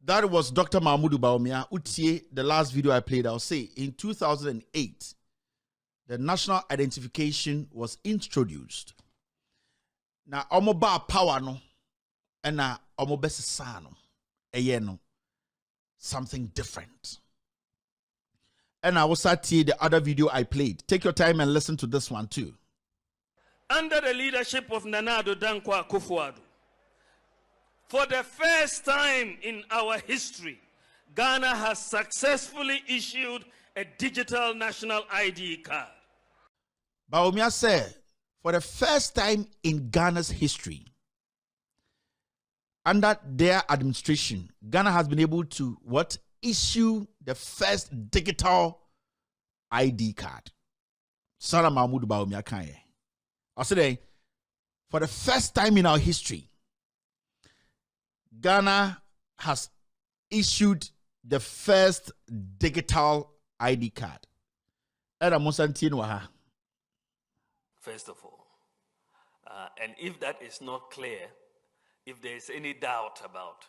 That was Dr. Mahmoud Bäwumiä. Utie, the last video I played, I'll say, in 2008, the national identification was introduced. Now, omoba power no, and now omobese sano, no, something different. And I will start the other video I played. Take your time and listen to this one too. Under the leadership of Nana Addo Dankwa Akufo-Addo, for the first time in our history, Ghana has successfully issued a digital national ID card. Bäwumiä said, for the first time in Ghana's history, under their administration, Ghana has been able to issue the first digital ID card. Sana Mahmoud Bäwumiä kanye. I said, for the first time in our history, Ghana has issued the first digital ID card. First of all, and if that is not clear, if there is any doubt about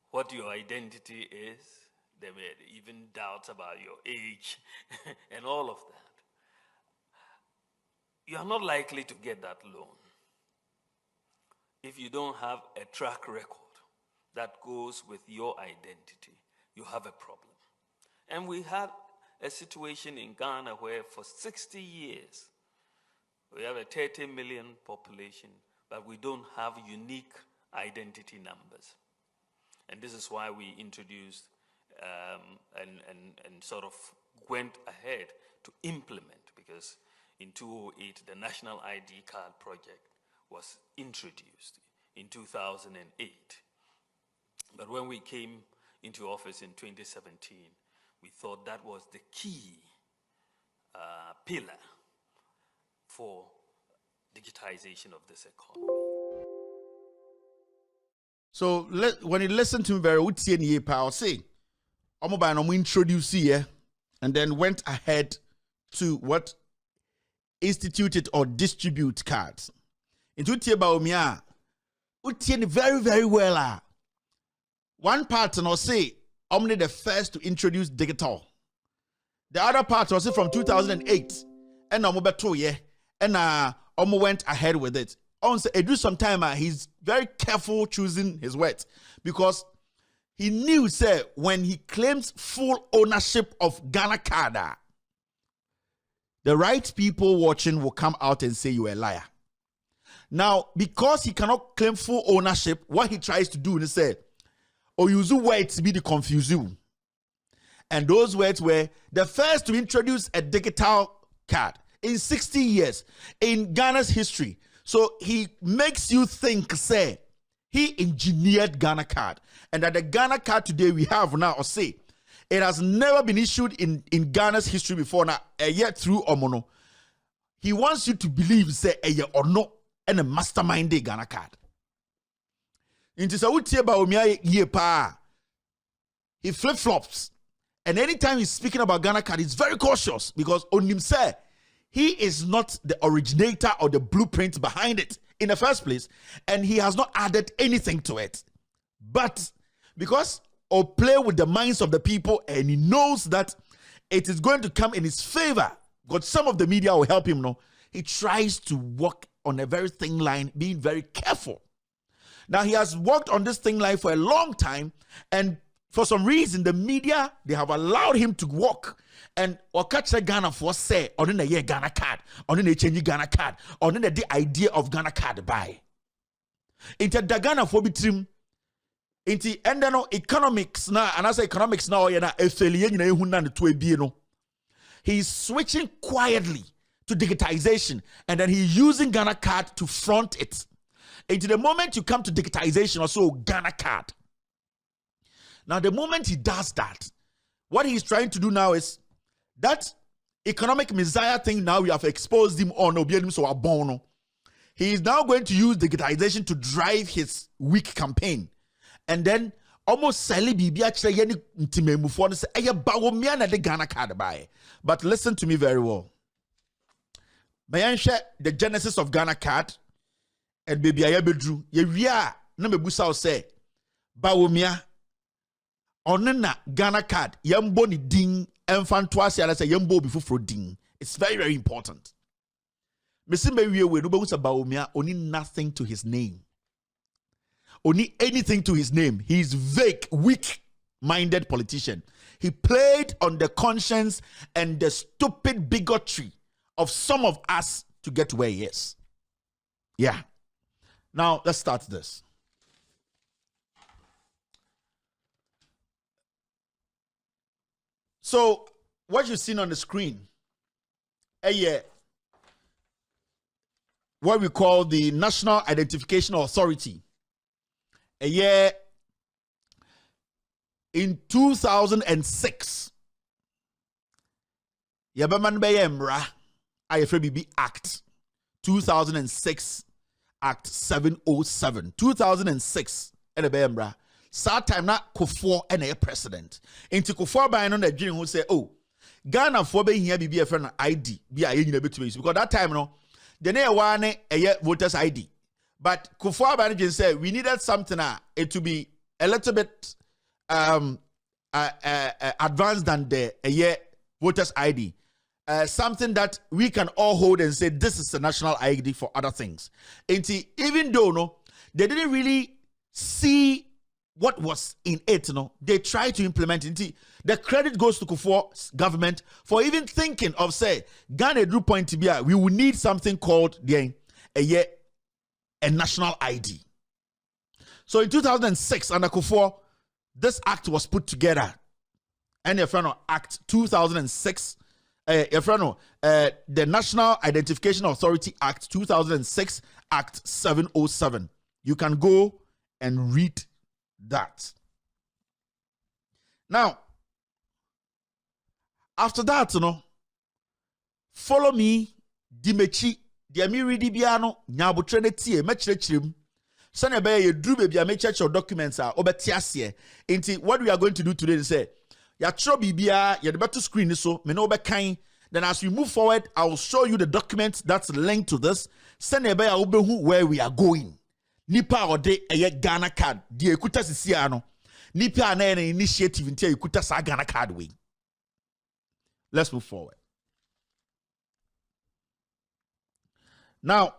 what your identity is, there may even doubts about your age and all of that, you are not likely to get that loan if you don't have a track record that goes with your identity. You have a problem. And we had a situation in Ghana where for 60 years, we have a 30 million population, but we don't have unique identity numbers. And this is why we introduced and sort of went ahead to implement, because in 2008, the National ID Card project was introduced in 2008. But when we came into office in 2017, we thought that was the key pillar for digitization of this economy. So when you listen to me very well, I'll say, I'm introduce here, and then went ahead to instituted or distribute cards. Into Bäwumiä, very, very well. One part, and I'll say, I'm the first to introduce digital. The other part was from 2008, and I'm about 2 years, and went ahead with it. It do some time. He's very careful choosing his words, because he knew, when he claims full ownership of Ghana card, the right people watching will come out and say you're a liar. Now, because he cannot claim full ownership, what he tries to do is say, or use words to be the confusing. And those words were the first to introduce a digital card in 60 years in Ghana's history. So he makes you think, he engineered Ghana card. And that the Ghana card today we have now, or say, it has never been issued in Ghana's history before now, yet through Omono. He wants you to believe, or no, and a mastermind Ghana card. Into Sauti Bäwumiä ye pa. He flip-flops. And anytime he's speaking about Ghana card, he's very cautious, because on him say he is not the originator or the blueprint behind it in the first place, and he has not added anything to it. But because or play with the minds of the people, and he knows that it is going to come in his favor, because some of the media will help him, he tries to walk on a very thin line, being very careful. Now, he has walked on this thin line for a long time, and for some reason, the media, they have allowed him to walk. And or catch Ghana for say, on the year Ghana card, on the change Ghana card, on the idea of Ghana card buy. Into the Ghana for betrim, into endano economics now, and I say economics now, he's switching quietly to digitization, and then he's using Ghana card to front it. Into the moment you come to digitization, also Ghana card. Now, the moment he does that, what he's trying to do now is that economic messiah thing. Now we have exposed him on Obianim. He is now going to use digitization to drive his weak campaign, and then almost Ghana card buy. But listen to me very well. May I share the genesis of Ghana card? And baby, I bedru. Ye na mebusa say Bäwumiä onena Ghana card yambo ni ding enfantwasi ala say yambo before ding. It's very, very important. Mesimbe we no be Bäwumiä only nothing to his name. Only anything to his name. He's vague, weak-minded politician. He played on the conscience and the stupid bigotry of some of us to get to where he is. Yeah. Now, let's start this. So, what you've seen on the screen, what we call the National Identification Authority. A year in 2006, Yabaman Bayemra, IFBB Act 2006, Act 707, 2006, and a Bayemra. Sad time na Kufuor and a president. Into Kufuor by on the dream who say, oh, Ghana for being here be a friend ID, be a bit because that time no, the near one a voters ID. But Kufuor Banijin said we needed something it to be a little bit advanced than the voters ID. Something that we can all hold and say this is the national ID for other things. And even though no, they didn't really see what was in it, they tried to implement it. The credit goes to Kufuor's government for even thinking of say Ghana drew point to be we will need something called a national ID. So in 2006, under Kufuor, this act was put together. And your friend Act 2006, the National Identification Authority Act 2006, Act 707. You can go and read that. Now, after that, follow me, Dimechi. Dia mi ready biano nyabotre ne tie mechirechirem sane be ye dru be bia me church documents are obetiasie enti what we are going to do today is say ya tro bibia ye de beto screen so me no be kan. Then as we move forward I will show you the documents that's linked to this sane be ya obehu where we are going. Nipa ode eye Ghana card di ekuta sisia no nipa na ene initiative ntia ekuta sa Ghana card we. Let's move forward. Now,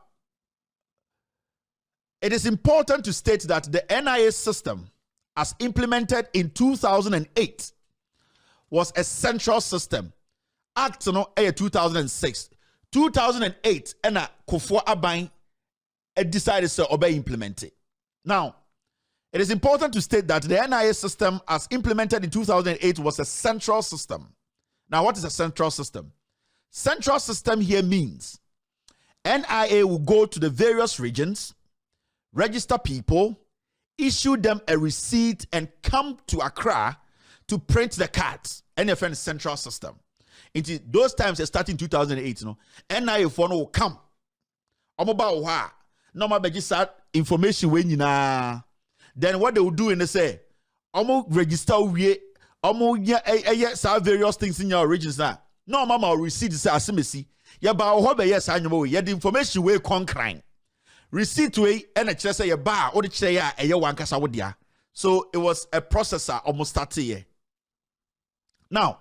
it is important to state that the NIA system, as implemented in 2008, was a central system. Act 2006. 2008, and Kufuor Aban decided to obey implemented. Now, it is important to state that the NIA system, as implemented in 2008, was a central system. Now, what is a central system? Central system here means NIA will go to the various regions, register people, issue them a receipt, and come to Accra to print the cards. NFN central system. Into those times, starting in 2008, NIA will come. Normal register information when you na. Then what they will do in the say, register we, various things in your regions now. No mama receipt say asimesi. Ya ba ho be yes anyo ye the information we concrete receipt we and a say ya ba o de kire ya eye wankasa wo dia. So it was a processor almost started here. Now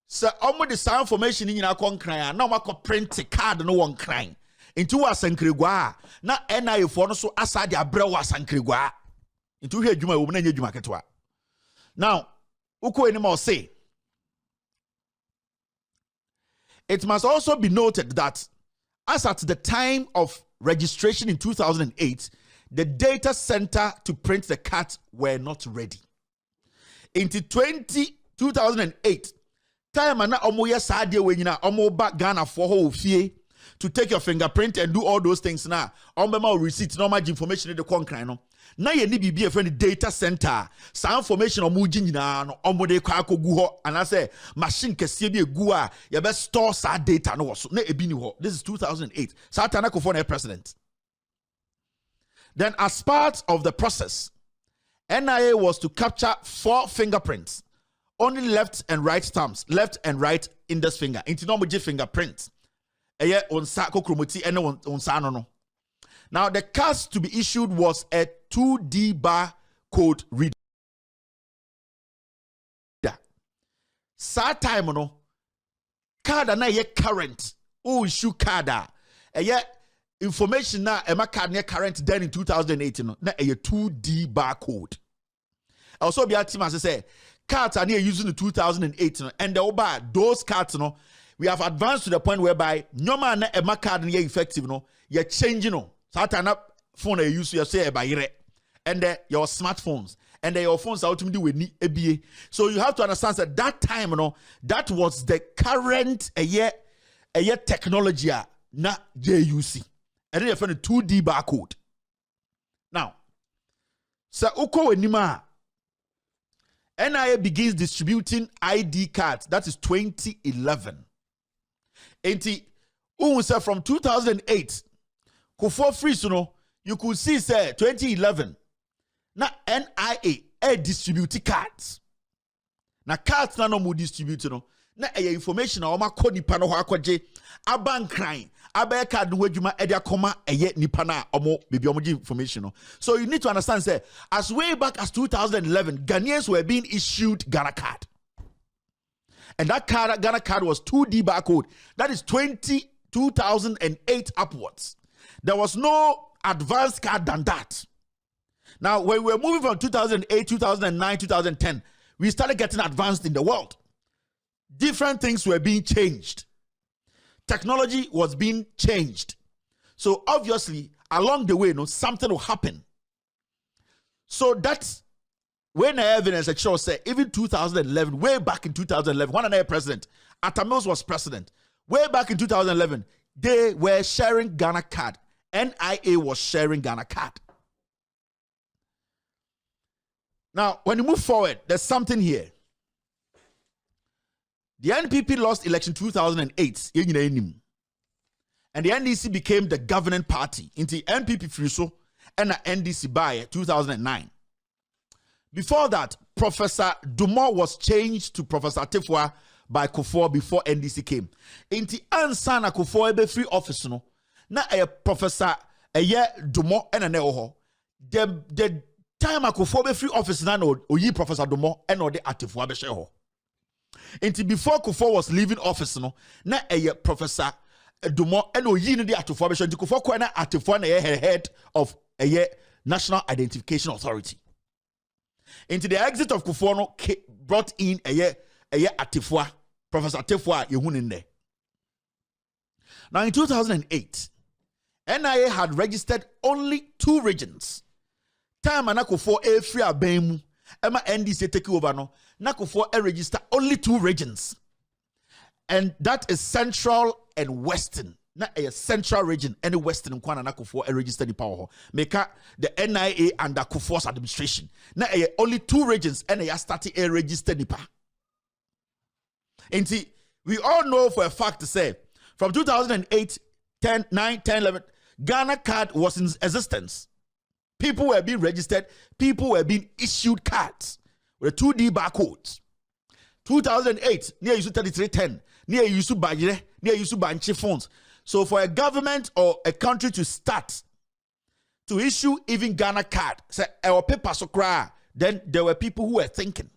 so almost the same information in your concrete now ma print a card no one crying into asankrigwa na NIA for no so asade abrɛ wa asankrigwa into here adwuma wo na nya adwuma ketwa. Now uko enima say it must also be noted that as at the time of registration in 2008, the data center to print the cards were not ready. Into 2008, time na omo ye saade we nyina omo ba Ghana for ho fie to take your fingerprint and do all those things now. Omo ma receipt no much information in the concrete no. Na ye ni bibi e friend data center sa information omo gi nyina no omo de kwa akogu ho and I say machine kese bi egu a ye be store sa data no so na ebi ni ho. This is 2008. Sa tana ko for na president. Then as part of the process, NIA was to capture 4 fingerprints, only left and right thumbs, left and right index finger. Into no muji fingerprint. Eye on sa kokromoti ene on sa no. Now the cards to be issued was a 2D bar code reader. Sa time no card na ye current. Oh, issue card information na ema card near current then in 2018 no na a 2D barcode. Also be a team as I say cards are near using the 2008 no, and the over those cards no we have advanced to the point whereby no man na ema card near effective no you're changing no so that phone you use you say by and your smartphones and your phones are ultimately with ABA. So you have to understand that that time no that was the current a year technology na JUC. And then you find a 2D barcode. Now, so uko wenima NIA begins distributing ID cards. That is 2011. And from 2008, Kufuor free so you could see say 2011. Now NIA distribute cards. Now cards na no more distribute no. Na information na oma ko nipa no ho akwaje aban kran abaya card wadwuma e dia koma nipa na omo bebi omo information no. So you need to understand say as way back as 2011 Ghanaians were being issued Ghana card, and that card Ghana card was 2D barcode. That is 2008 upwards. There was no advanced card than that. Now when we were moving from 2008 2009 2010 we started getting advanced in the world. Different things were being changed. Technology was being changed. So obviously, along the way, something will happen. So that's when the evidence actually said, even 2011, way back in 2011, one another president, Atta Mills was president. Way back in 2011, they were sharing Ghana card. NIA was sharing Ghana card. Now, when you move forward, there's something here. The NPP lost election 2008, and the NDC became the governing party into NPP Friso and the NDC by 2009. Before that, Professor Dumont was changed to Professor Tefua by Kufuor before NDC came. Into Ansana Kufuor ebe free office no, na a Professor Dumont and a neoho. The time Kufuor be free office na no oyi Professor Dumont and no de Tefua be sheho. Until before Kufuor was leaving office, no, na Professor Dumont and Oyi no de Atufo Abesho. Kufuor kwa na Atufo na head of a National Identification Authority. Into the exit of Kufuor no brought in a Atufo, Professor Atufo yehun in there. Now in 2008, NIA had registered only 2 regions. Time na Kufuor free Bäwumiä. Emma NDC take over no. Na Kufuor register only 2 regions. And that is Central and Western. Na a Central region and the Western kwana na Kufuor register the power. Make the NIA under Kufuor's administration. Na only 2 regions and they started a register nipa. And we all know for a fact to say from 2008, 10, 9, 10, 11, Ghana card was in existence. People were being registered. People were being issued cards with 2D barcodes. 2008, near you 3310, near you Bajire, near you Banchi phones. So for a government or a country to start to issue even Ghana card, say our paper so cry, then there were people who were thinking.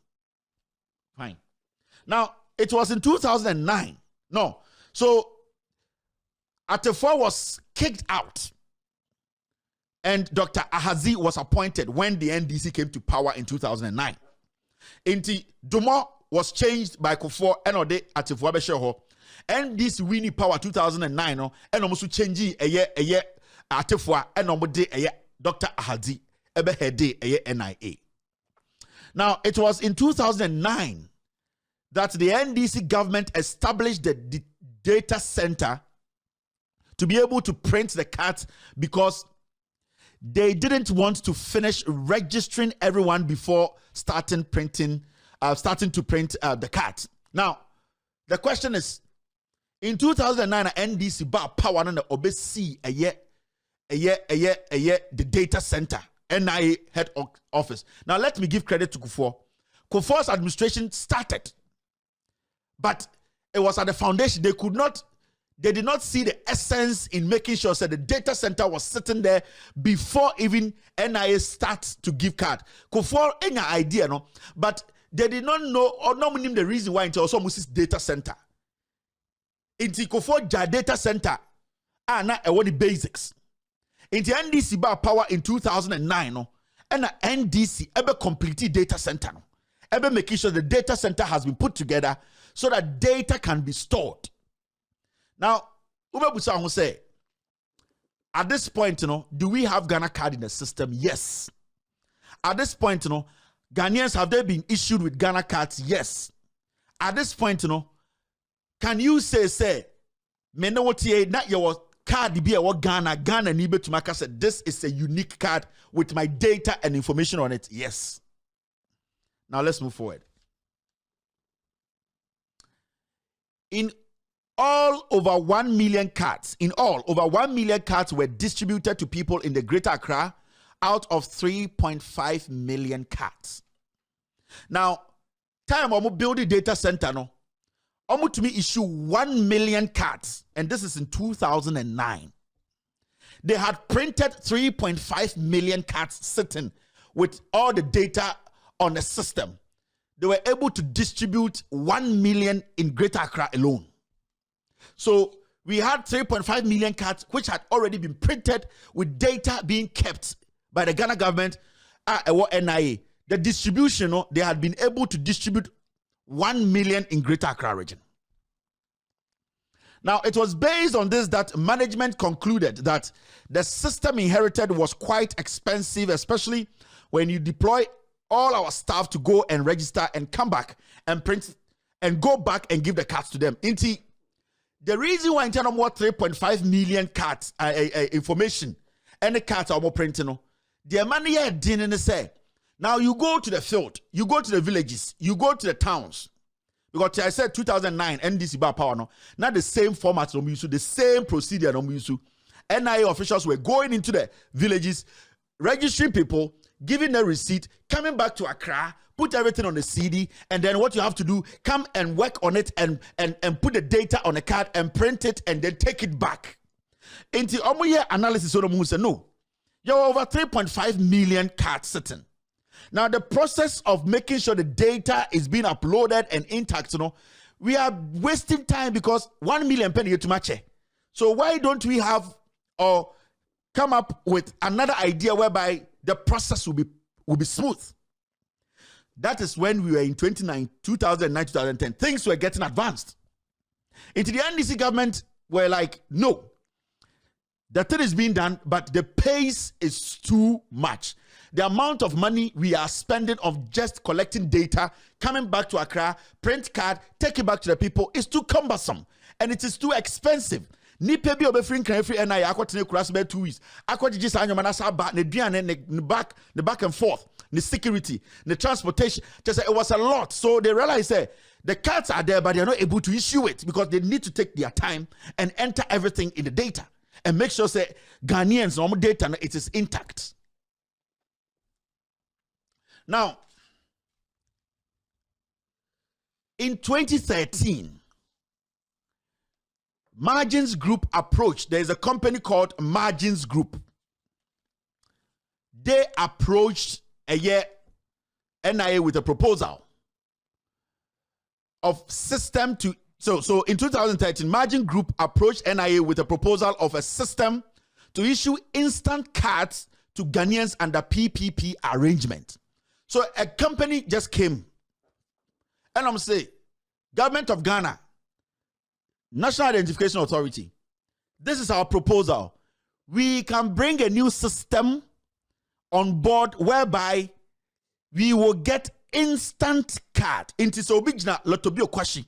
Fine. Now it was in 2009. No, so Atefua was kicked out. And Dr. Ahazi was appointed when the NDC came to power in 2009. Inti Dumont was changed by Kufuor and Ode Atefua Besheho. NDC winning power 2009 no and almost change a year Atefua and Omode a Dr. Ahazi ebe hede a NIA. Now it was in 2009 that the NDC government established the data center to be able to print the cards because they didn't want to finish registering everyone before starting to print the cards. Now, the question is, in 2009, NDC bought power and the OBC the data center, NIA head office. Now, let me give credit to Kufuor. Kufuor's administration started, but it was at the foundation. They did not see the essence in making sure that the data center was sitting there before even NIA starts to give card. Kufuor any idea, no, but they did not know or not name the reason why until also data center. Inti kofo ja data center na the basics. Inti NDC ba power in 2009 no, and NDC ebe complete data center no. Ebe making sure the data center has been put together so that data can be stored. Now, Ubebusa who say, at this point, do we have Ghana card in the system? Yes. At this point, Ghanaians, have they been issued with Ghana cards? Yes. At this point, can you say, me know what ye not your card be a Ghana nibe to make said this is a unique card with my data and information on it? Yes. Now let's move forward. In all, over 1 million cards, over 1 million cards were distributed to people in the Greater Accra out of 3.5 million cards. Now, time omo build the data center no, omo to me issue 1 million cards, and this is in 2009. They had printed 3.5 million cards sitting with all the data on the system. They were able to distribute 1 million in Greater Accra alone. So we had 3.5 million cards which had already been printed with data being kept by the Ghana government at NIA. The distribution, they had been able to distribute 1 million in Greater Accra region. Now, it was based on this that management concluded that the system inherited was quite expensive, especially when you deploy all our staff to go and register and come back and print and go back and give the cards to them. The reason why in terms of what 3.5 million cards information and the cards are more printing, the money here didn't say. Now you go to the field, you go to the villages, you go to the towns. Because I said 2009 NDC bar power no, not the same format no use, the same procedure no use. NIA officials were going into the villages, registering people, giving a receipt, coming back to Accra, put everything on the CD, and then what you have to do, come and work on it and put the data on a card and print it and then take it back. Into omuye analysis on the no. You're over 3.5 million cards sitting. Now the process of making sure the data is being uploaded and intact, we are wasting time because 1 million penny to match. So why don't we have or come up with another idea whereby the process will be smooth? That is when we were in 2009, 2010. Things were getting advanced. Into the NDC government were like, no, the thing is being done, but the pace is too much. The amount of money we are spending of just collecting data, coming back to Accra, print card, take it back to the people is too cumbersome and it is too expensive. Ni pebi obefrin kan free NIA akwotene kura be 2 weeks. Akwogigi sa anyoma na sa ba ne duane ne back and forth, the security, the transportation. Just it was a lot. So they realized the cards are there, but they're not able to issue it because they need to take their time and enter everything in the data and make sure Ghanaians normal data it is intact. Now, in 2013, Margins Group approached. There is a company called Margins Group. They approached NIA with a proposal of system to. So in 2013, Margin Group approached NIA with a proposal of a system to issue instant cards to Ghanaians under PPP arrangement. So a company just came, and I'm saying, Government of Ghana, National Identification Authority, this is our proposal. We can bring a new system on board whereby we will get instant card. Into so big na lotobio kwashi.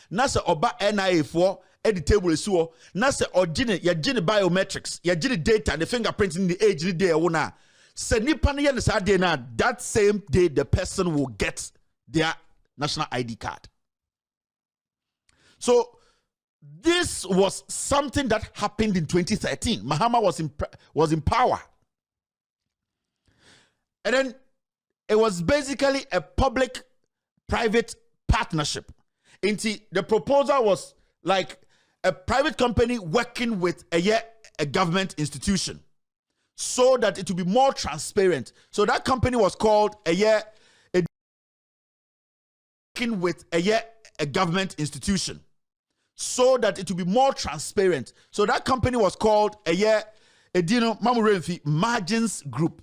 Nasa oba NIA for the table is so. Nasa origine ya gene biometrics, ya gene data, the fingerprinting, the age the day ona. That same day the person will get their national ID card. So this was something that happened in 2013. Mahama was in power. And then it was basically a public-private partnership. The proposal was like a private company working with a government institution so that it will be more transparent. So that company was called working with a government institution so that it will be more transparent. So that company was called Margins Group.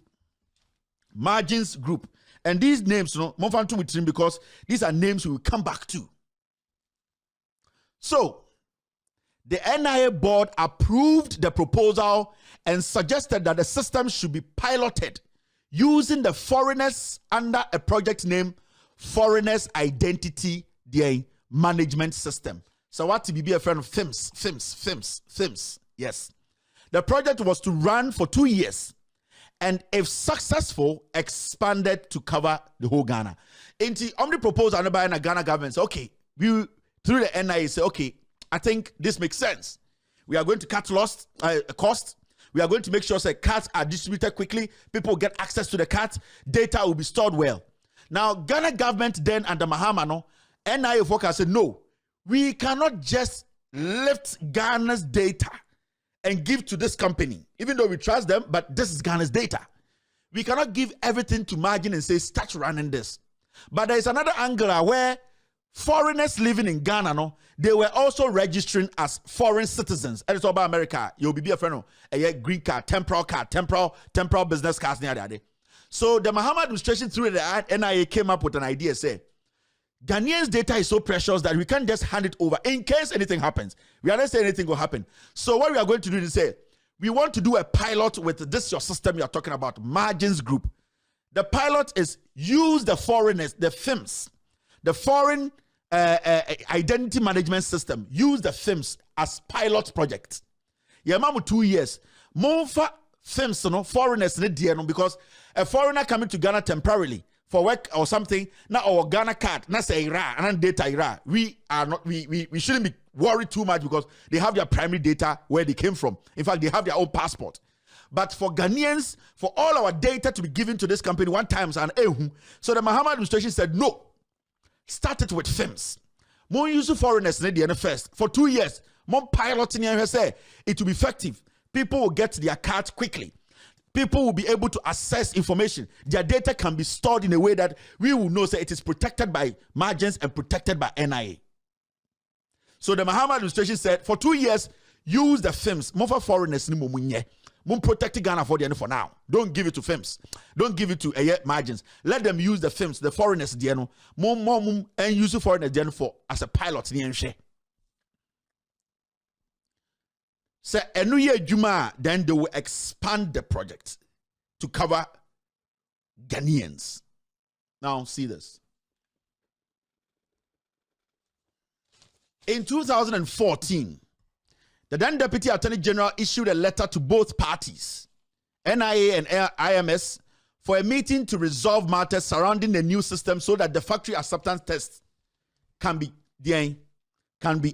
Margins Group. And these names, because these are names we will come back to. So, the NIA board approved the proposal and suggested that the system should be piloted using the foreigners under a project name Foreigners Identity Management System. So what to be a friend of FIMS. Yes. The project was to run for 2 years and if successful, expanded to cover the whole Ghana. And the only proposal by the Ghana government said, okay, we through the NIA say, okay, I think this makes sense. We are going to cut cost. We are going to make sure that cards are distributed quickly. People get access to the cards. Data will be stored well. Now, Ghana government then under Mahama, NIA focus said, no, we cannot just lift Ghana's data and give to this company, even though we trust them, but this is Ghana's data. We cannot give everything to Margin and say, start running this. But there is another angle where foreigners living in Ghana, they were also registering as foreign citizens. And it's all about America. You'll be a friend of a green card, temporal business cards near there. So the Mahama administration through the NIA came up with an idea, say, Ghanaians' data is so precious that we can't just hand it over in case anything happens. We are not saying anything will happen. So what we are going to do is say, we want to do a pilot with this your system you're talking about, Margins Group. The pilot is use the foreigners, the FIMS, the Foreign Identity Management System. Use the FIMS as pilot project. Yeah, 2 years. More for FIMS, foreigners, because a foreigner coming to Ghana temporarily for work or something, now our Ghana card, now say Ira and data Ira. We are not, we shouldn't be worried too much because they have their primary data where they came from. In fact, they have their own passport. But for Ghanaians, for all our data to be given to this company one time, so the Mahama administration said no. Start it with FIMS. More use of foreigners in the first for 2 years. More piloting here say it will be effective. People will get their cards quickly. People will be able to access information. Their data can be stored in a way that we will know that it is protected by margins and protected by NIA. So the Mahama administration said, for 2 years, use the FIMS. More for foreigners, Mum protect Ghana for the end for now. Don't give it to FIMS. Don't give it to margins. Let them use the FIMS, the foreigners, and use the foreigners for as a pilot. So, then they will expand the project to cover Ghanaians. Now, see this. In 2014, the then Deputy Attorney General issued a letter to both parties, NIA and IMS, for a meeting to resolve matters surrounding the new system so that the factory acceptance test can be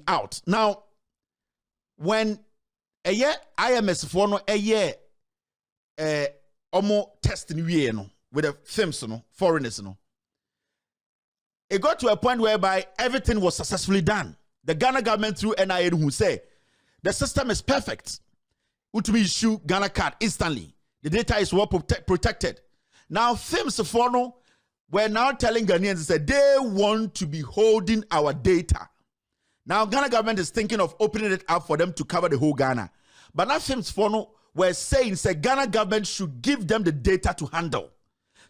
out. Now, when a year IMS for no a year testing with the FIMS foreigners it got to a point whereby everything was successfully done. The Ghana government through NIA who say the system is perfect. Which means issue Ghana card instantly. The data is well protected. Now, FIMS Fono were now telling Ghanaians that they want to be holding our data. Now, Ghana government is thinking of opening it up for them to cover the whole Ghana. But now, FIMS Fono were saying that Ghana government should give them the data to handle,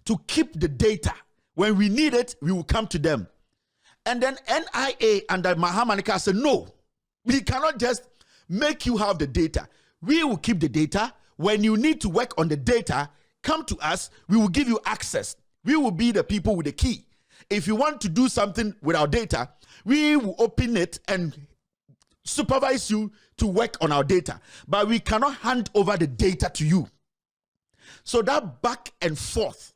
to keep the data. When we need it, we will come to them. And then NIA under Mahamanika said, no, we cannot just make you have the data. We will keep the data. When you need to work on the data, come to us. We will give you access. We will be the people with the key. If you want to do something with our data, we will open it and supervise you to work on our data. But we cannot hand over the data to you. So that back and forth,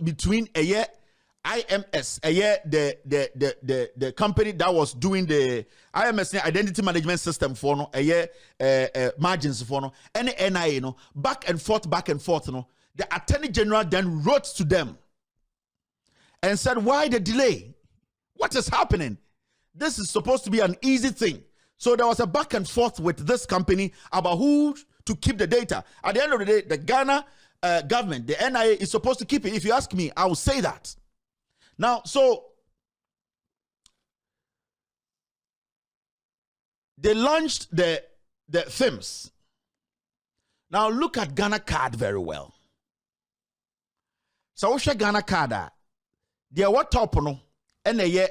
between a year IMS, the company that was doing the IMS identity management system for no margins for no any NIA back and forth the Attorney General then wrote to them and said, why the delay? What is happening? This is supposed to be an easy thing. So there was a back and forth with this company about who to keep the data. At the end of the day, the Ghana government. The NIA is supposed to keep it. If you ask me, I will say that. Now, so they launched the films. Now look at Ghana Card very well. So we Ghana Card. There what top no, and ye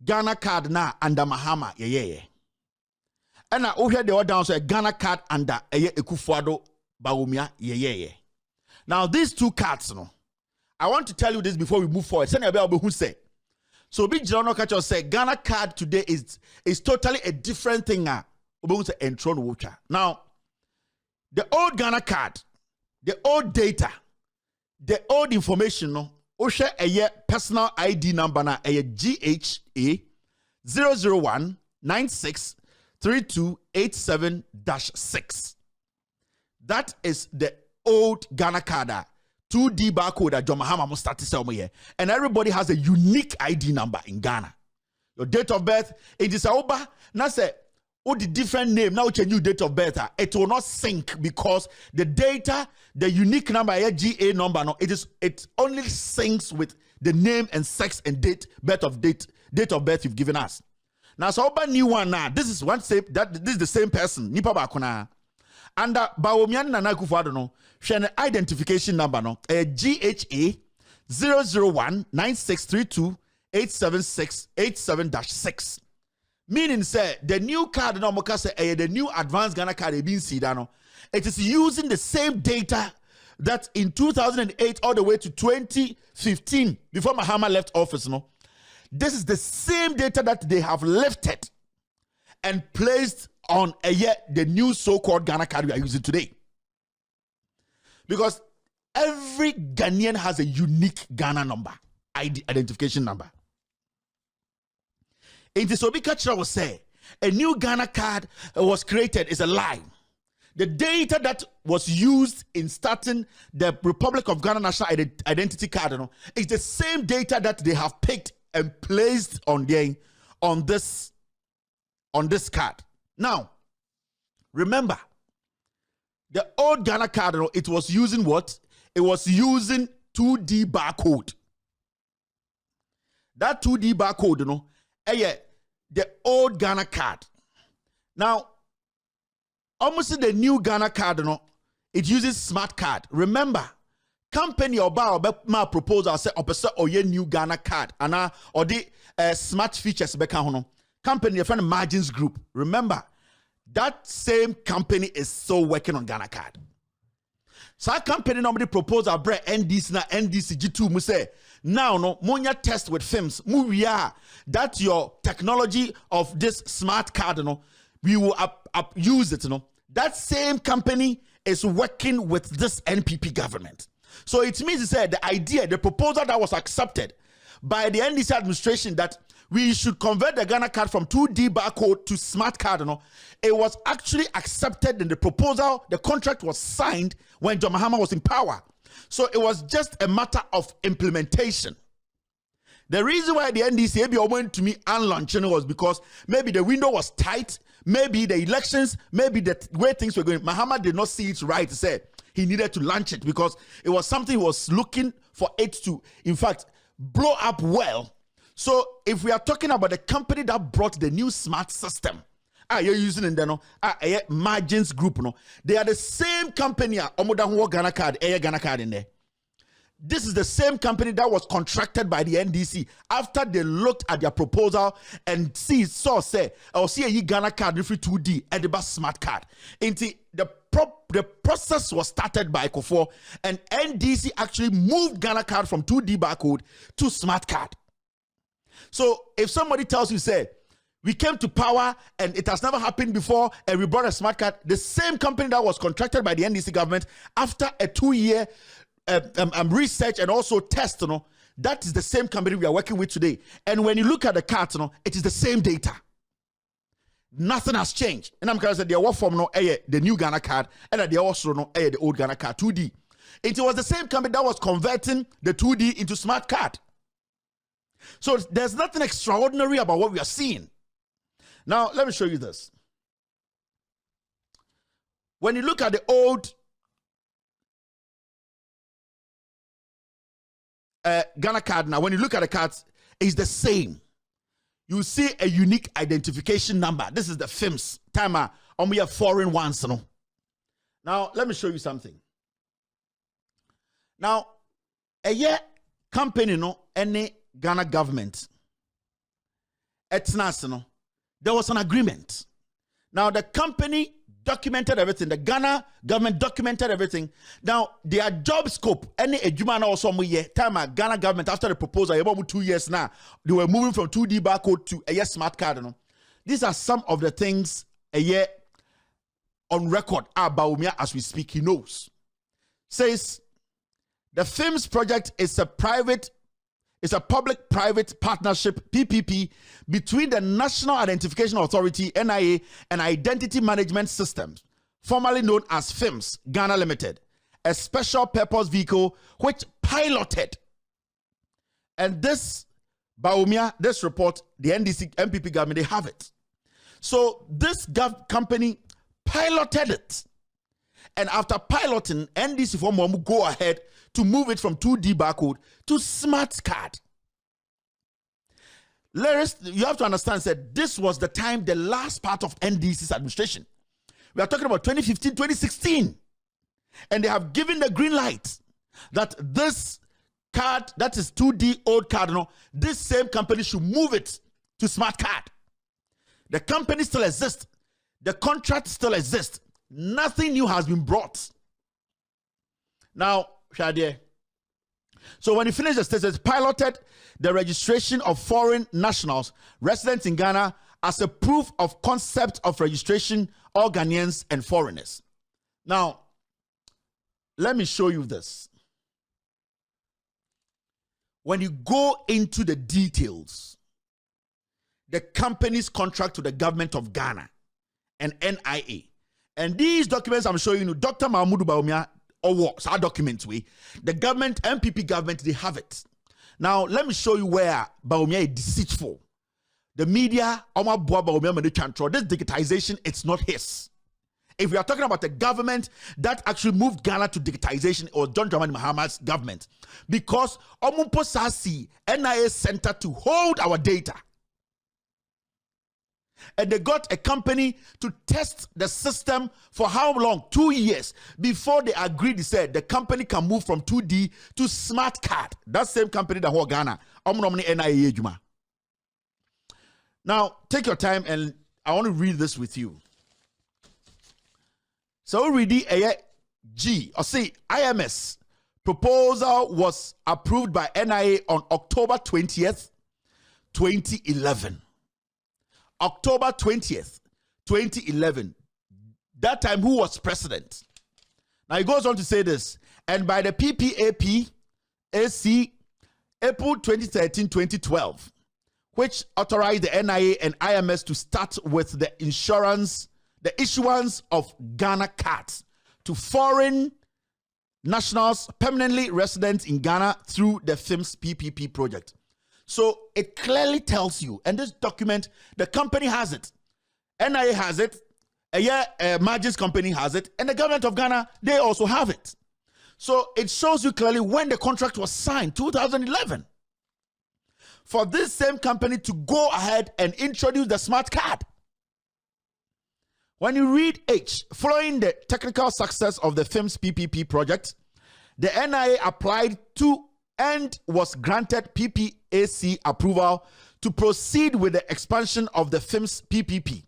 Ghana Card na under Mahama ye. And I over the down so Ghana Card under Ekufuado Bäwumiä ye. Now these two cards, no, I want to tell you this before we move forward. Send a who say. So big Jono Kacho say Ghana Card today is totally a different thing. Now, the old Ghana Card, the old data, the old information, no, Osha a personal ID number na a GHA 001963287-6. That is the old Ghana Card. 2D barcode that John Mahama must start to sell me here. And everybody has a unique ID number in Ghana. Your date of birth, it is over. Now say, oh, the different name, now it's a new date of birth. It will not sync because the data, the unique number, GA number, no, it only syncs with the name and sex and date of birth you've given us. Now, so about new one now, this is one same, this is the same person. Nipa bakuna. And Bäwumiä Nana Akufo-Addo no, share identification number no, GHA 001963287-6. Meaning say the new card no moka say the new advanced Ghana card being seen no. It is using the same data that in 2008 all the way to 2015 before Mahama left office no. This is the same data that they have lifted and placed on the new so-called Ghana card we are using today. Because every Ghanaian has a unique Ghana number, identification number. In this Obika will say, a new Ghana card was created is a lie. The data that was used in starting the Republic of Ghana National Identity Card is the same data that they have picked and placed on this card. Now, remember, the old Ghana card, it was using what? It was using 2D barcode. That 2D barcode, the old Ghana card. Now, almost the new Ghana card, it uses smart card. Remember, company or my proposal say opposite new Ghana card or the smart features company your friend Margins Group. Remember, that same company is still working on Ghana card. So company normally propose a bread NDC na NDC G2 mu say now no monya test with films movia that your technology of this smart card we will use it that same company is working with this NPP government. So it means the proposal that was accepted by the NDC administration that we should convert the Ghana card from 2D barcode to smart card. It was actually accepted in the proposal. The contract was signed when John Mahama was in power. So it was just a matter of implementation. The reason why the NDC went to me and launching was because maybe the window was tight, maybe the elections, maybe the way things were going. Mahama did not see it right to say he needed to launch it because it was something he was looking for it to, in fact, blow up well. So if we are talking about the company that brought the new smart system, you're using in there, Margins Group, they are the same company. Ghana card in there. This is the same company that was contracted by the NDC after they looked at their proposal and see a Ghana card free 2D and the smart card. The process was started by Kufuor and NDC actually moved Ghana card from 2D barcode to smart card. So if somebody tells you, say, we came to power and it has never happened before and we brought a smart card, the same company that was contracted by the NDC government after a 2-year research and also test, that is the same company we are working with today. And when you look at the cards, it is the same data. Nothing has changed. And I'm going to say, they are from the new Ghana card and they also the old Ghana card 2D. It was the same company that was converting the 2D into smart card. So there's nothing extraordinary about what we are seeing. Now, let me show you this. When you look at the old Ghana card now, when you look at the cards, it's the same. You see a unique identification number. This is the FIMS. Timer, we have foreign ones. No? Now, let me show you something. Now, a year company, no, any Ghana government, it's national. There was an agreement. Now, the company documented everything. The Ghana government documented everything. Now, their job scope, any ejumana or some year, time Ghana government, after the proposal, about 2 years now, they were moving from 2D barcode to a year smart card. You know? These are some of the things a year on record Bäwumiä as we speak, he knows. Says the FIMS project is a public-private partnership, PPP, between the National Identification Authority, NIA, and Identity Management Systems, formerly known as FIMS, Ghana Limited, a special purpose vehicle which piloted. And this, Bäwumiä, this report, the NDC, MPP government, they have it. So this company piloted it. And after piloting, NDC form will go ahead to move it from 2D barcode to smart card. You have to understand that this was the time, the last part of NDC's administration. We are talking about 2015, 2016. And they have given the green light that this card, that is 2D old card, no, this same company should move it to smart card. The company still exists. The contract still exists. Nothing new has been brought. Now, Shadie. So when you finish the statement, piloted the registration of foreign nationals residents in Ghana as a proof of concept of registration, all Ghanaians and foreigners. Now, let me show you this. When you go into the details, the company's contract to the government of Ghana and NIA, and these documents I'm showing you, Dr. Mahmoud Bäwumiä, or what? Our documents, the government, MPP government, they have it. Now, let me show you where Bäwumiä is deceitful. The media, this digitization, it's not his. If we are talking about the government that actually moved Ghana to digitization, or John Dramani Mahama's government, because Omumpo Sasi, NIA Center to hold our data. And they got a company to test the system for how long? 2 years before they agreed. They said the company can move from 2D to smart card. That same company that hold Ghana. Now, take your time and I want to read this with you. So we read the IMS proposal was approved by NIA on October 20th, 2011. October 20th, 2011. That time, who was president? Now, he goes on to say this. And by the PPAP AC April 2013-2012, which authorized the NIA and IMS to start with the issuance of Ghana cards to foreign nationals permanently resident in Ghana through the FIMS PPP project. So it clearly tells you, and this document, the company has it, NIA has it, Margins company has it, and the government of Ghana, they also have it. So it shows you clearly when the contract was signed, 2011, for this same company to go ahead and introduce the smart card. When you read H, following the technical success of the FIMS PPP project, the NIA applied to and was granted PPAC approval to proceed with the expansion of the FIMS PPP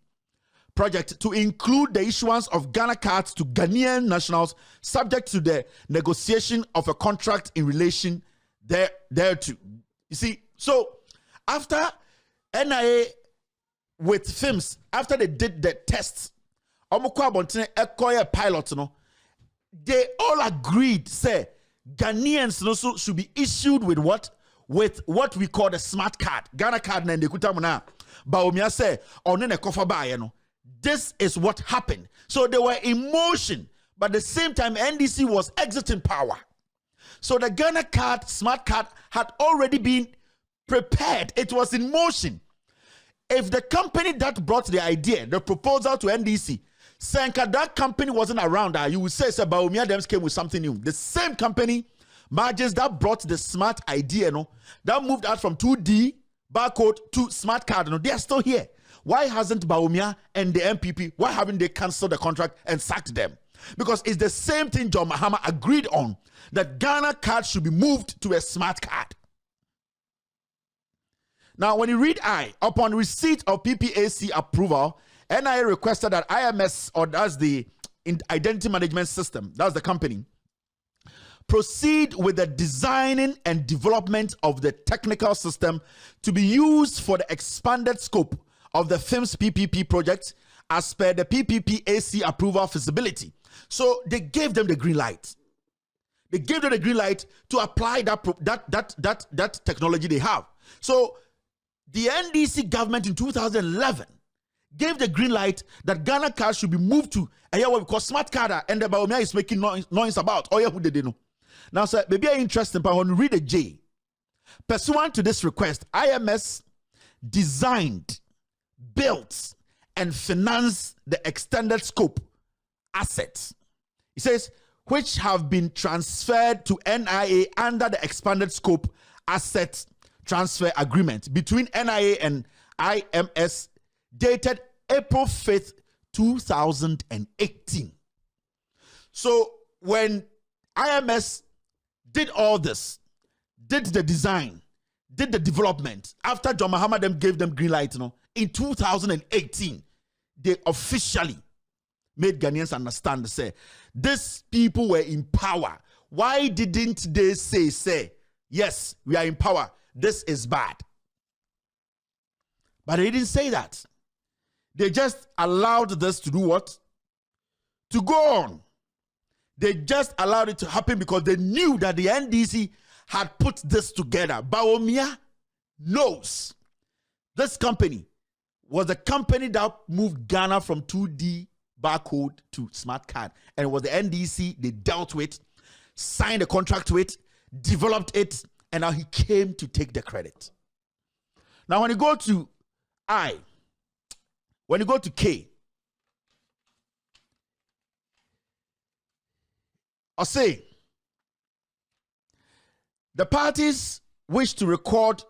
project to include the issuance of Ghana cards to Ghanaian nationals subject to the negotiation of a contract in relation thereto. You see, so after NIA with FIMS, after they did the tests, pilot, they all agreed, say, Ghanaians also should be issued with what? With what we call the smart card. Ghana card na ndekutamuna. Bäwumiä say, onene kofa ba no. This is what happened. So they were in motion, but at the same time, NDC was exiting power. So the Ghana card, smart card, had already been prepared. It was in motion. If the company that brought the idea, the proposal to NDC, Sanka, that company wasn't around, you would say, Bäwumiä them came with something new. The same company, margins that brought the smart idea, that moved out from 2D barcode to smart card, they are still here. Why hasn't Bäwumiä and the MPP, why haven't they cancelled the contract and sacked them? Because it's the same thing John Mahama agreed on, that Ghana card should be moved to a smart card. Now, when you read upon receipt of PPAC approval, NIA requested that IMS, or that's the Identity Management System, that's the company, proceed with the designing and development of the technical system to be used for the expanded scope of the FIMS PPP project as per the PPPAC approval feasibility. So they gave them the green light. They gave them the green light to apply that technology they have. So the NDC government in 2011 gave the green light that Ghana card should be moved to what we call smart card, and the Bäwumiä is making noise about. Oh yeah, who did they know? Now, sir, maybe I'm interested, but when you read the J, pursuant to this request, IMS designed, built, and financed the extended scope assets. It says, which have been transferred to NIA under the expanded scope asset transfer agreement between NIA and IMS dated April 5th, 2018. So when IMS did all this, did the design, did the development, after John Mahama them gave them green light, in 2018, they officially made Ghanaians understand, say, these people were in power. Why didn't they say, yes, we are in power, this is bad? But they didn't say that. They just allowed this to do what? To go on. They just allowed it to happen because they knew that the NDC had put this together. Bäwumiä knows this company was the company that moved Ghana from 2D barcode to smart card. And it was the NDC they dealt with, signed a contract with, developed it, and now he came to take the credit. Now, when you go to I, when you go to K, I'll say, the parties wish to record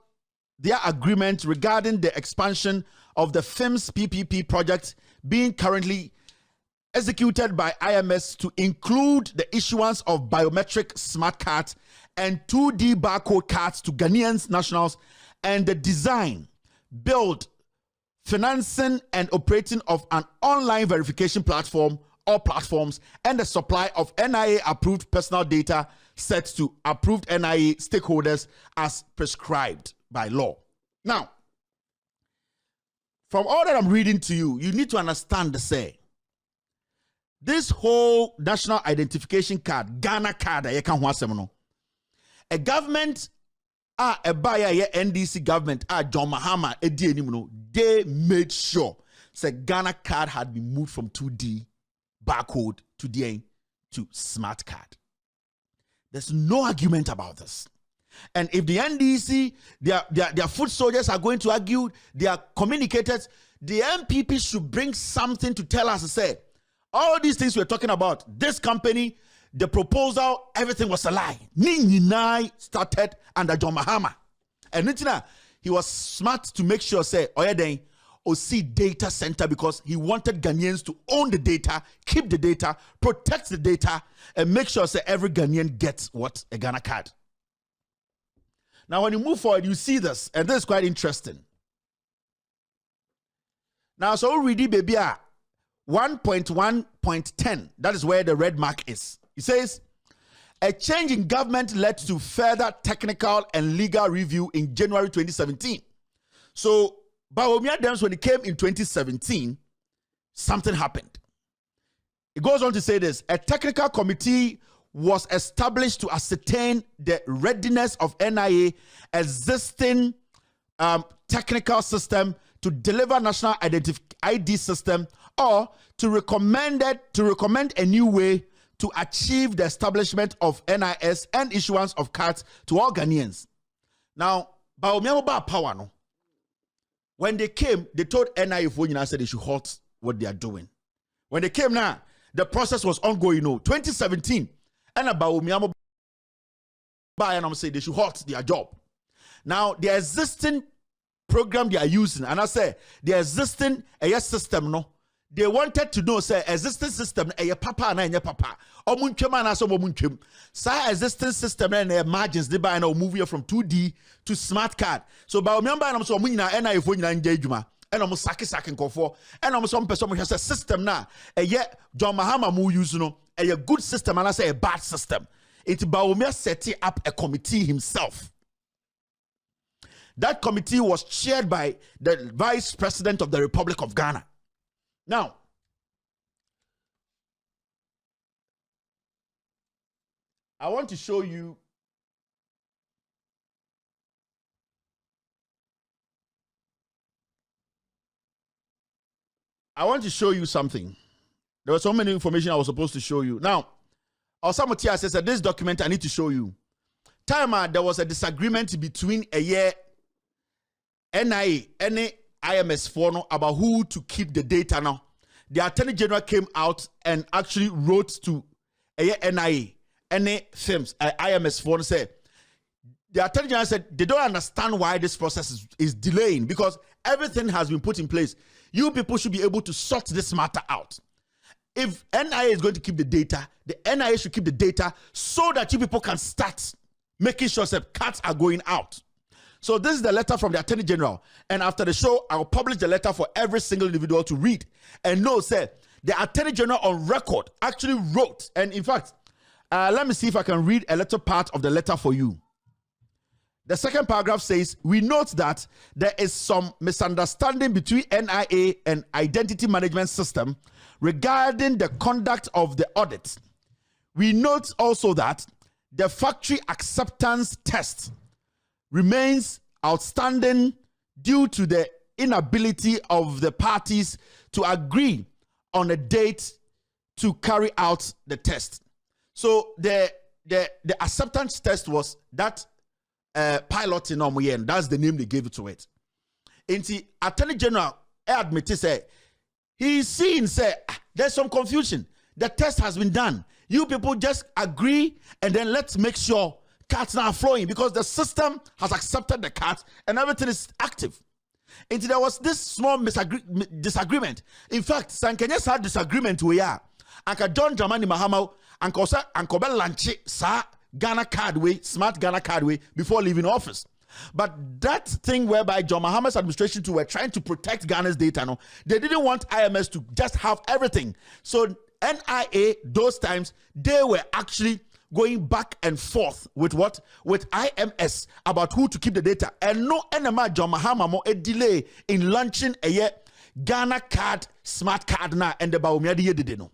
their agreement regarding the expansion of the FIMS PPP project being currently executed by IMS to include the issuance of biometric smart cards and 2D barcode cards to Ghanaian nationals, and the design, build, financing, and operating of an online verification platform or platforms, and the supply of NIA-approved personal data set to approved NIA stakeholders as prescribed by law. Now, from all that I'm reading to you, you need to understand the say. This whole national identification card, Ghana card, a government, a buyer, NDC government, John Mahama, they made sure that Ghana card had been moved from 2D barcode to smart card. There's no argument about this. And if the NDC, their foot soldiers are going to argue, their communicators, the MPP should bring something to tell us, to say, all these things we're talking about, this company, the proposal, everything was a lie. Ninyi started under John Mahama. And he was smart to make sure, say, see data center, because he wanted Ghanaians to own the data, keep the data, protect the data, and make sure, say, every Ghanaian gets what? A Ghana card. Now, when you move forward, you see this, and this is quite interesting. Now, so we read baby 1.1.10, that is where the red mark is. It says, a change in government led to further technical and legal review in January 2017. So, Bäwumiä, when it came in 2017, something happened. It goes on to say this: a technical committee was established to ascertain the readiness of NIA existing technical system to deliver national ID system, or to recommend a new way to achieve the establishment of NIS and issuance of cards to all Ghanaians. Now, Bäwumiä power no. When they came, they told NIA said they should halt what they are doing. When they came now, the process was ongoing. 2017, and Bäwumiä buy and I'm saying they should halt their job. Now, the existing program they are using, and I say the existing system, no, they wanted to know, say, existing system, papa and papa. Sa existing system and margins, they buy now moving from 2D to smart card. So, by remember, I'm so many NI phone in Juma, and I'm saki for, and I'm some person has a system now. John Mahama mu use no, a good system, and I say a bad system. It's Bäwumiä setting up a committee himself. That committee was chaired by the Vice President of the Republic of Ghana. Now, I want to show you something. There was so many information I was supposed to show you. Now, Osamotia says that this document I need to show you. There was a disagreement between NIA and IMS4 about who to keep the data now. The Attorney General came out and actually wrote to NIA, firms, IMS4 said, the Attorney General said they don't understand why this process is delaying because everything has been put in place. You people should be able to sort this matter out. If NIA is going to keep the data, the NIA should keep the data so that you people can start making sure that cuts are going out. So this is the letter from the Attorney General. And after the show, I will publish the letter for every single individual to read. And no, sir, the Attorney General on record actually wrote. And in fact, let me see if I can read a little part of the letter for you. The second paragraph says, we note that there is some misunderstanding between NIA and Identity Management System regarding the conduct of the audit. We note also that the factory acceptance test remains outstanding due to the inability of the parties to agree on a date to carry out the test. So the acceptance test was that pilot in Omoyen. That's the name they gave it to it. And the Attorney General admitted, say, he's seen, say, there's some confusion. The test has been done. You people just agree and then let's make sure cards now are flowing because the system has accepted the cards and everything is active. And there was this small disagreement. In fact, Sankenyes had disagreement where Anka John Dramani Mahama Anko Belanchi sa Ghana card way, smart Ghana card way before leaving office. But that thing whereby John Mahama's administration too were trying to protect Ghana's data, no, they didn't want IMS to just have everything. So NIA, those times, they were actually going back and forth with what? With IMS about who to keep the data. And no enema John Mahama mo a delay in launching a Ghana card, smart card na and the Bäwumiä did no.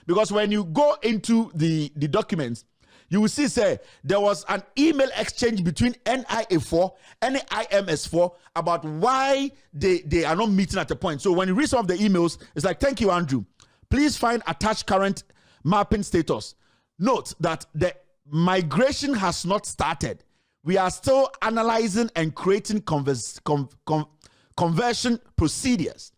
Because when you go into the documents, you will see, say, there was an email exchange between NIA4 and IMS4 about why they are not meeting at a point. So when you read some of the emails, it's like, thank you, Andrew. Please find attached current mapping status. Note that the migration has not started. We are still analyzing and creating conversion procedures.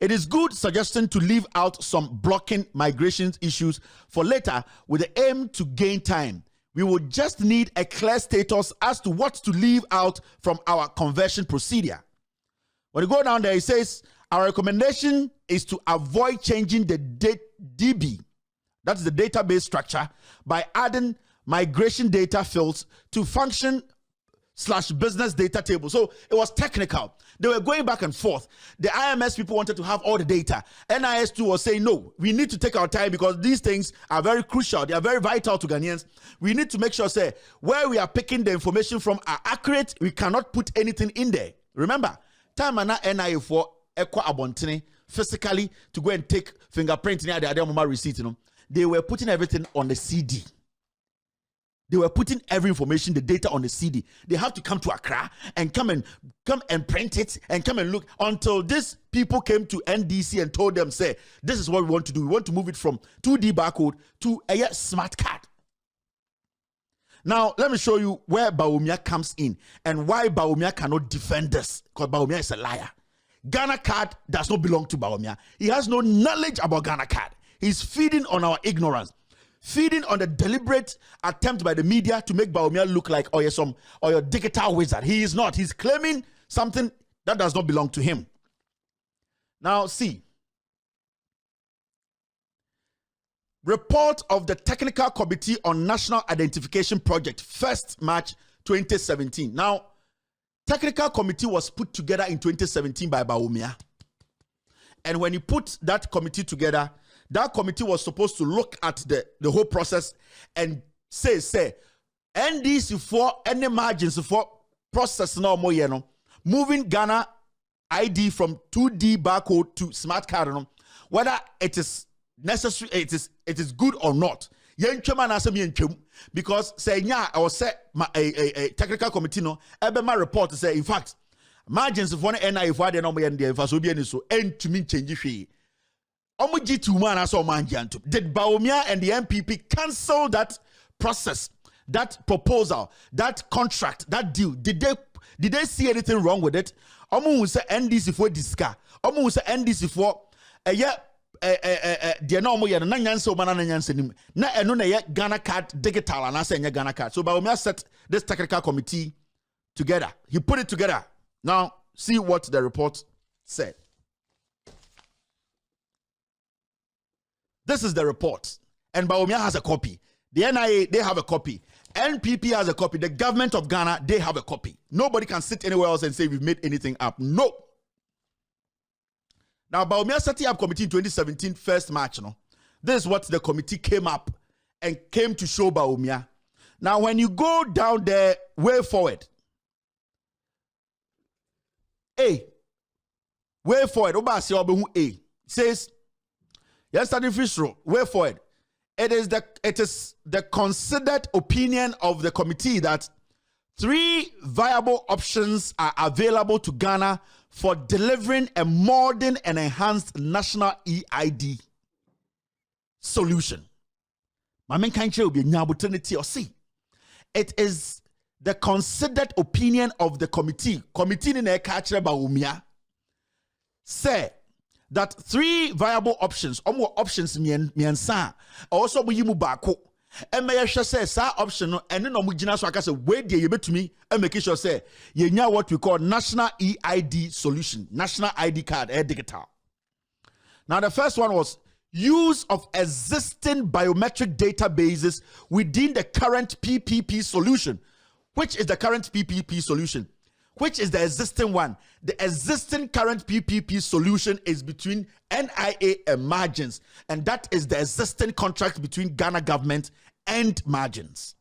It is good suggestion to leave out some blocking migration issues for later with the aim to gain time. We will just need a clear status as to what to leave out from our conversion procedure. When you go down there, it says, our recommendation is to avoid changing the DB, that's the database structure, by adding migration data fields to function/business data table. So it was technical. They were going back and forth. The IMS people wanted to have all the data. NIS2 was saying, no, we need to take our time because these things are very crucial. They are very vital to Ghanaians. We need to make sure, say, where we are picking the information from are accurate. We cannot put anything in there. Remember, time and NIA4 Equa Abontene physically to go and take fingerprint near the Adamoma receipt, you know, they were putting everything on the CD. They were putting every information, the data on the CD. They have to come to Accra and come and print it and come and look until these people came to NDC and told them, say, this is what we want to do. We want to move it from 2D barcode to a smart card. Now, let me show you where Bäwumiä comes in and why Bäwumiä cannot defend this, because Bäwumiä is a liar. Ghana card does not belong to Bäwumiä. He has no knowledge about Ghana card. He's feeding on our ignorance. feeding on the deliberate attempt by the media to make Bäwumiä look like your digital wizard. He is not. He's claiming something that does not belong to him. Now, see. Report of the Technical Committee on National Identification Project, 1st March 2017. Now, Technical Committee was put together in 2017 by Bäwumiä. And when you put that committee together, that committee was supposed to look at the whole process and say, NDC for any margins for process no more, moving Ghana ID from 2D barcode to smart card, whether it is necessary, it is good or not. Because say or say a technical committee my report to say in fact margins of one NI if I no more and if I so be so end to mean change fee. Did Bäwumiä and the MPP cancel that process, that proposal, that contract, that deal? Did they see anything wrong with it? Omu say NDC for disca. Omu say NDC for the no more na nyanso banana nyanso nim. Na eno na ye Ghana card digital and I say Ghana card. So Bäwumiä set this technical committee together. He put it together. Now see what the report said. This is the report. And Bäwumiä has a copy. The NIA, they have a copy. NPP has a copy. The government of Ghana, they have a copy. Nobody can sit anywhere else and say we've made anything up. No. Now, Bäwumiä setting up committee in 2017, 1st March. This is what the committee came up and came to show Bäwumiä. Now, when you go down there, way forward. A. Way forward. A. Says, yesterday, Fisher, way forward. It is the considered opinion of the committee that 3 viable options are available to Ghana for delivering a modern and enhanced national EID solution. It is the considered opinion of the committee. Committee in a catcher Bäwumiä say that 3 viable options, or more options miensa, also we yimu bako. And may I say sa option and no mujina so I can say wait you to me and make sure say you know what we call national EID solution, national ID card digital. Now the first one was use of existing biometric databases within the current PPP solution. Which is the current PPP solution? Which is the existing one? The existing current PPP solution is between NIA and Margins, and that is the existing contract between Ghana government and Margins.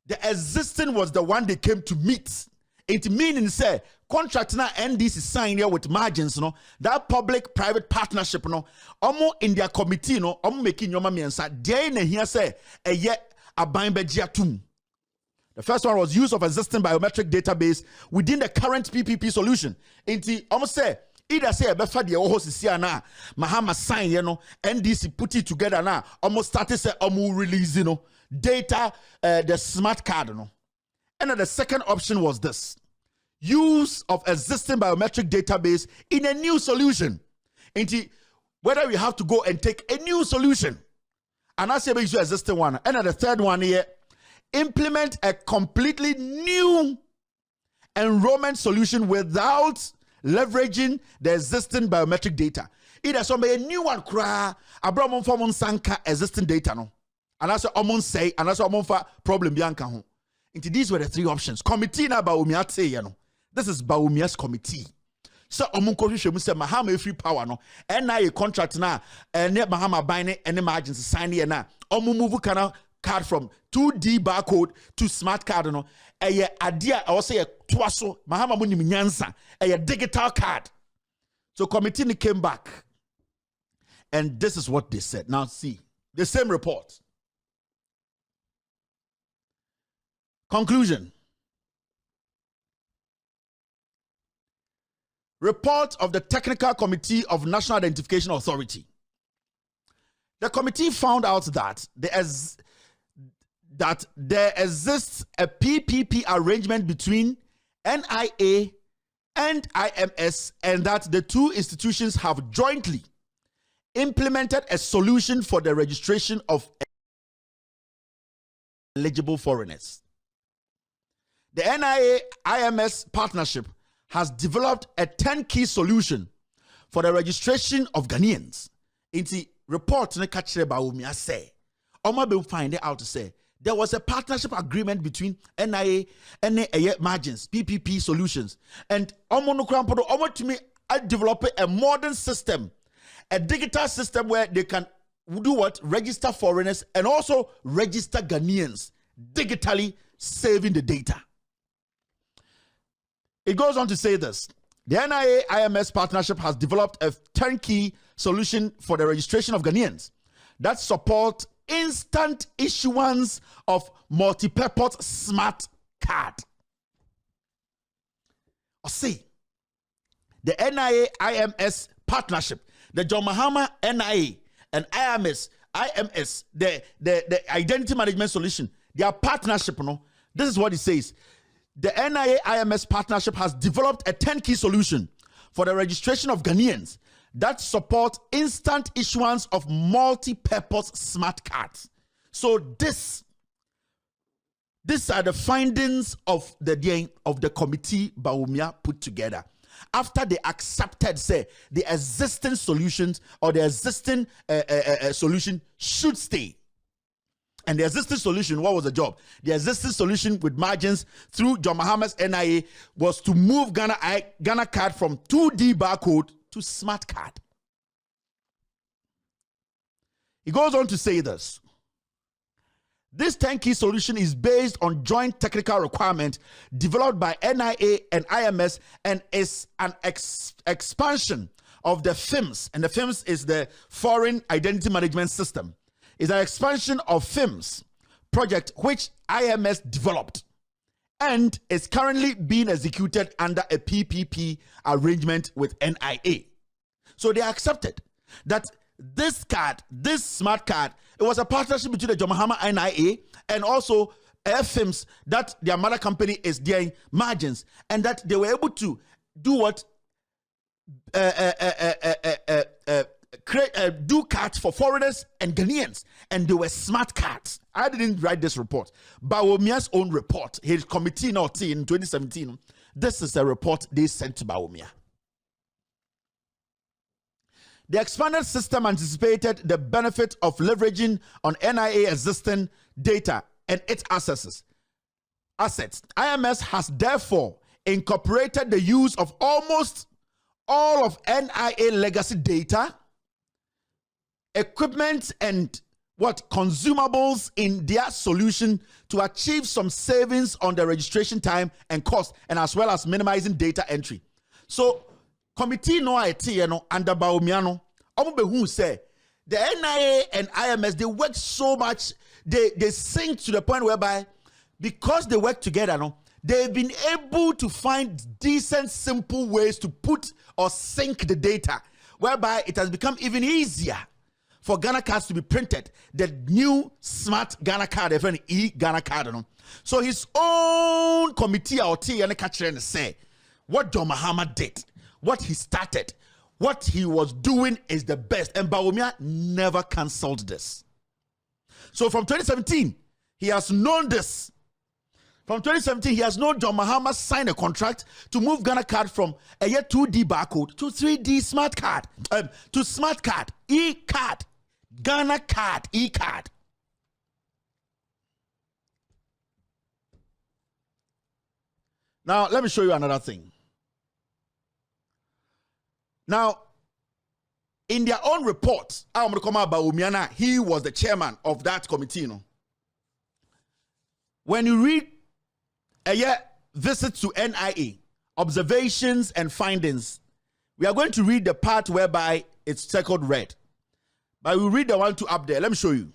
The existing was the one they came to meet. It meaning say contract now NDC signed here with Margins, that public-private partnership, omo in their committee, omo making your mommy and say, they na here say a yet a tum. The first one was use of existing biometric database within the current PPP solution. Inti almost say either say befa the oho sisi na Mahama sign NDC put it together now almost started say release data the smart card And then the second option was this: use of existing biometric database in a new solution. Inti whether we have to go and take a new solution and I say we use existing one. And then the third one here, implement a completely new enrollment solution without leveraging the existing biometric data. Either some a new one cry, Abraham from Sanka existing data no. And that's what I'm say, and that's what I'm for problem bianca home. Into these were the 3 options. Committee na Bäwumiä say, this is Bäwumiä's committee. So omunko hwehwem say Mahama free power no. And now a contract na and Mahama buying any margins sign here na. Move card from 2D barcode to smart card no a idea or say a twaso Mahama munim nyansa a digital card. So committee came back and this is what they said. Now see the same report. Conclusion. Report of the Technical Committee of National Identification Authority. The committee found out that there exists a PPP arrangement between NIA and IMS, and that the 2 institutions have jointly implemented a solution for the registration of eligible foreigners. The NIA-IMS partnership has developed a 10-key solution for the registration of Ghanaians. In the report, Bäwumiä say, Oma will find out to say there was a partnership agreement between NIA and margins, PPP solutions, and Omo to me develop a modern system, a digital system where they can do what? Register foreigners and also register Ghanaians digitally, saving the data. It goes on to say this. The NIA-IMS partnership has developed a turnkey solution for the registration of Ghanaians that support instant issuance of multi-purpose smart card. Or see, the NIA-IMS partnership, the John Mahama NIA and IMS, the identity management solution, their partnership, this is what it says. The NIA-IMS partnership has developed a 10-key solution for the registration of Ghanaians that support instant issuance of multi-purpose smart cards. So these are the findings of the committee Bäwumiä put together after they accepted, say, the existing solutions or the existing solution should stay. And the existing solution, what was the job? The existing solution with margins through John Mahama's NIA was to move Ghana card from 2D barcode to smart card. He goes on to say this. This 10-key solution is based on joint technical requirement developed by NIA and IMS and is an expansion of the FIMS. And the FIMS is the Foreign Identity Management System. It's an expansion of FIMS project which IMS developed and is currently being executed under a PPP arrangement with NIA. So they accepted that this card, this smart card, it was a partnership between the John Mahama NIA and also FIMS that their mother company is doing margins, and that they were able to do what? Do cards for foreigners and Ghanaians, and they were smart cards. I didn't write this report. Bäwumiä's own report, his committee in 2017, this is a report they sent to Bäwumiä. The expanded system anticipated the benefit of leveraging on NIA existing data and its assets. IMS has therefore incorporated the use of almost all of NIA legacy data, equipment, and consumables in their solution to achieve some savings on the registration time and cost, and as well as minimizing data entry. So committee under Bäwumiä who say the NIA and IMS, they work so much, they sync to the point whereby because they work together, they've been able to find decent, simple ways to put or sync the data, whereby it has become even easier for Ghana cards to be printed. The new smart Ghana card, if any Ghana card, So his own committee and say what John Mahama did, what he started, what he was doing is the best, and Bäwumiä never cancelled this. So from 2017, he has known this. From 2017, he has known John Mahama sign a contract to move Ghana card from a 2D barcode to 3D smart card, to smart card, e-card, Ghana card, e-card. Now, let me show you another thing. Now, in their own report, Bäwumiä, he was the chairman of that committee. When you read a visit to NIA, observations and findings, we are going to read the part whereby it's circled red. But we'll read the one two up there. Let me show you.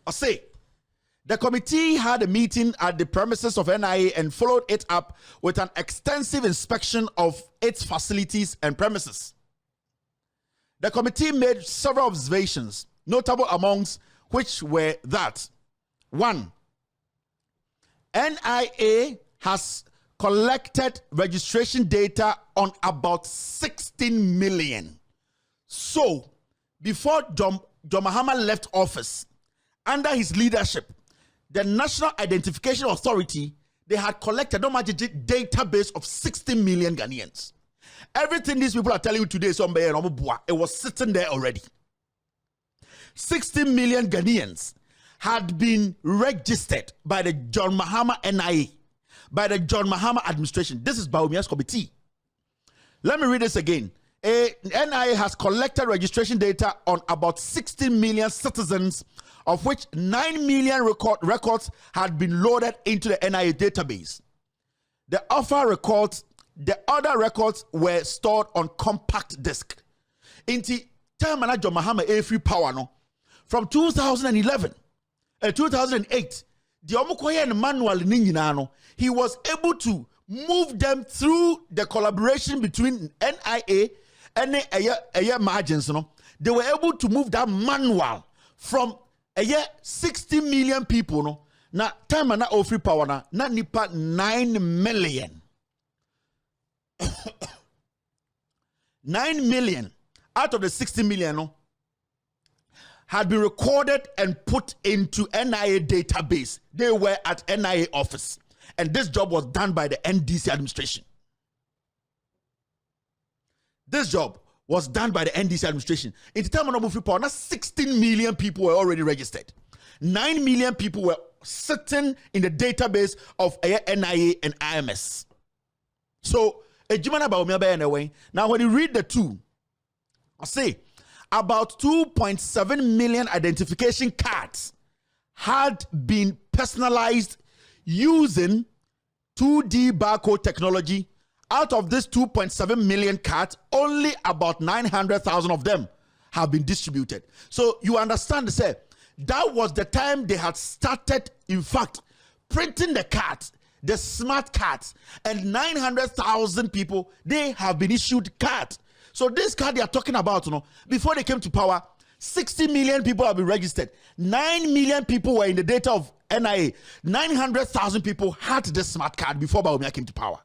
I'll say, the committee had a meeting at the premises of NIA and followed it up with an extensive inspection of its facilities and premises. The committee made several observations, notable amongst which were that 1. NIA has collected registration data on about 16 million. So, before John Mahama left office, under his leadership, the National Identification Authority, they had collected a database of 60 million Ghanaians. Everything these people are telling you today, it was sitting there already. 60 million Ghanaians had been registered by the John Mahama NIA, by the John Mahama administration. This is Bäwumiä's committee. Let me read this again. NIA has collected registration data on about 60 million citizens, of which 9 million records had been loaded into the NIA database. The other records were stored on compact disc. Inti time John Mahama free power no from 2011 2008 the omukoye manual ni nyina no, he was able to move them through the collaboration between NIA and a margins no. They were able to move that manual from 60 million people no. Na time na free power na nipa 9 million. 9 million out of the 60 million no, had been recorded and put into NIA database. They were at NIA office. And this job was done by the NDC administration. This job was done by the NDC administration. In the time of free power, not 16 million people were already registered. 9 million people were sitting in the database of NIA and IMS. So, now when you read the two, I say about 2.7 million identification cards had been personalized using 2D barcode technology. Out of this 2.7 million cards, only about 900,000 of them have been distributed. So you understand, say, that was the time they had started, in fact, printing the cards, the smart cards, and 900,000 people, they have been issued cards. So this card they are talking about, before they came to power, 60 million people have been registered. 9 million people were in the data of NIA. 900,000 people had this smart card before Bäwumiä came to power.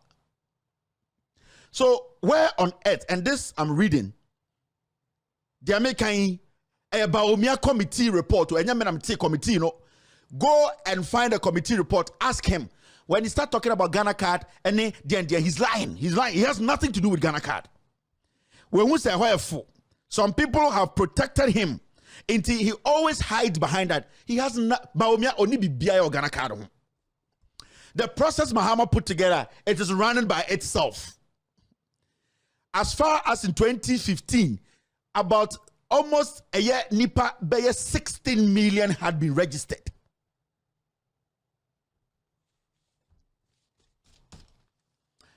So where on earth, and this I'm reading, they are making a Bäwumiä committee report, or any committee, go and find a committee report, ask him. When he start talking about Ghana card, and then he's lying. He's lying. He has nothing to do with Ghana card. When we say some people have protected him until he always hides behind that. He has not Bäwumiä only be BI or Ghana card. The process Mahama put together, it is running by itself. As far as in 2015, about almost a year nipa 16 million had been registered.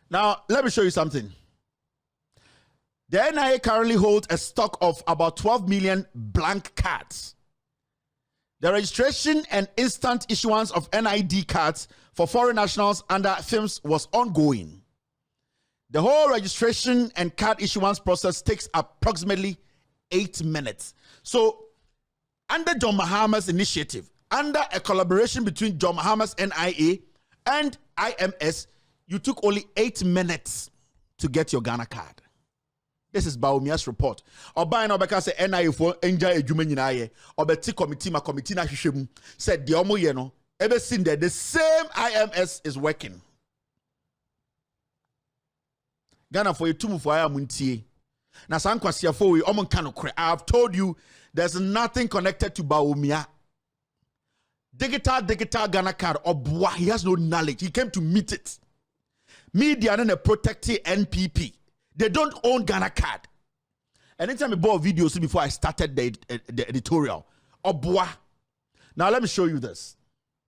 Now, let me show you something. The NIA currently holds a stock of about 12 million blank cards. The registration and instant issuance of NID cards for foreign nationals under films was ongoing. The whole registration and card issuance process takes approximately 8 minutes. So, under John Mahama's initiative, under a collaboration between John Mahama's NIA and IMS, you took only 8 minutes to get your Ghana card. This is Bäwumiä's report. Oba na obeka say NIA for enjoy adwuma nyina ye. Obeti committee na hwehwem said the omo ye no ebe seen that the same IMS is working. Ghana for etum for ayamuntie. Na sankwase for we omo nka no kre. I have told you there's nothing connected to Bäwumiä. Digital Ghana card obwa, he has no knowledge. He came to meet it. Media and a protecting NPP. They don't own Ghana card. Anytime I bought videos before I started the editorial. Obwa. Now let me show you this.